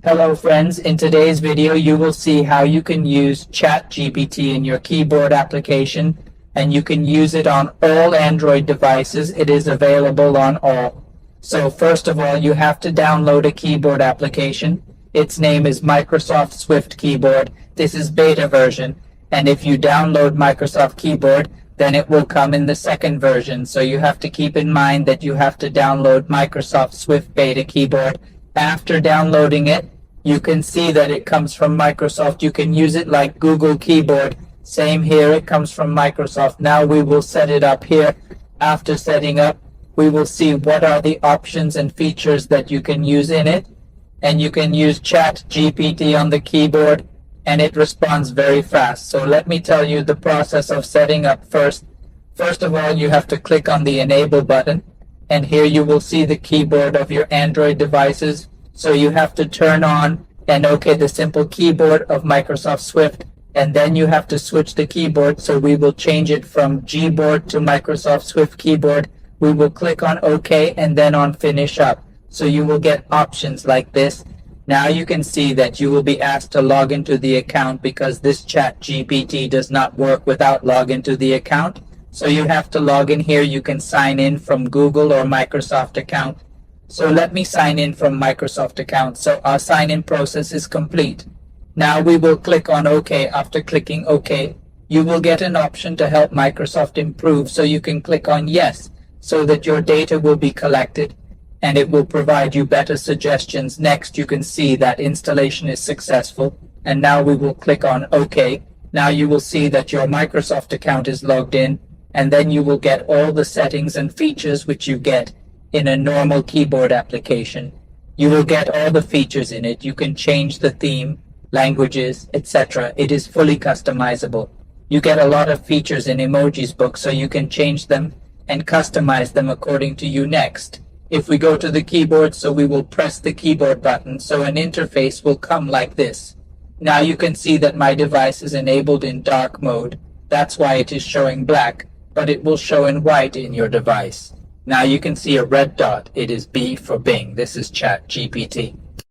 Hello friends, in today's video you will see how you can use ChatGPT in your keyboard application, and you can use it on all Android devices. It is available on all. So first of all, you have to download a keyboard application. Its name is Microsoft Swift Keyboard. This is beta version, and if you download Microsoft Keyboard, then it will come in the second version. So you have to keep in mind that you have to download Microsoft Swift Beta Keyboard. After downloading it, you can see that it comes from Microsoft. You can use it like Google Keyboard. Same here, it comes from Microsoft. Now we will set it up here. After setting up, we will see what are the options and features that you can use in it. And you can use ChatGPT on the keyboard, and it responds very fast. So let me tell you the process of setting up first. First of all, you have to click on the Enable button, and here you will see the keyboard of your Android devices. So you have to turn on and OK the simple keyboard of Microsoft Swift, and then you have to switch the keyboard. So we will change it from Gboard to Microsoft Swift Keyboard. We will click on OK and then on Finish Up. So you will get options like this. Now you can see that you will be asked to log into the account because this ChatGPT does not work without login to the account. So you have to log in here. You can sign in from Google or Microsoft account. So let me sign in from Microsoft account. So our sign-in process is complete. Now we will click on OK. After clicking OK, you will get an option to help Microsoft improve. So you can click on Yes, so that your data will be collected, and it will provide you better suggestions. Next, you can see that installation is successful, and now we will click on OK. Now you will see that your Microsoft account is logged in, and then you will get all the settings and features which you get in a normal keyboard application. You will get all the features in it. You can change the theme, languages, etc. It is fully customizable. You get a lot of features in Emojis book, so you can change them and customize them according to you. Next, if we go to the keyboard, so we will press the keyboard button, so an interface will come like this. Now you can see that my device is enabled in dark mode. That's why it is showing black, but it will show in white in your device. Now you can see a red dot. It is B for Bing. This is ChatGPT.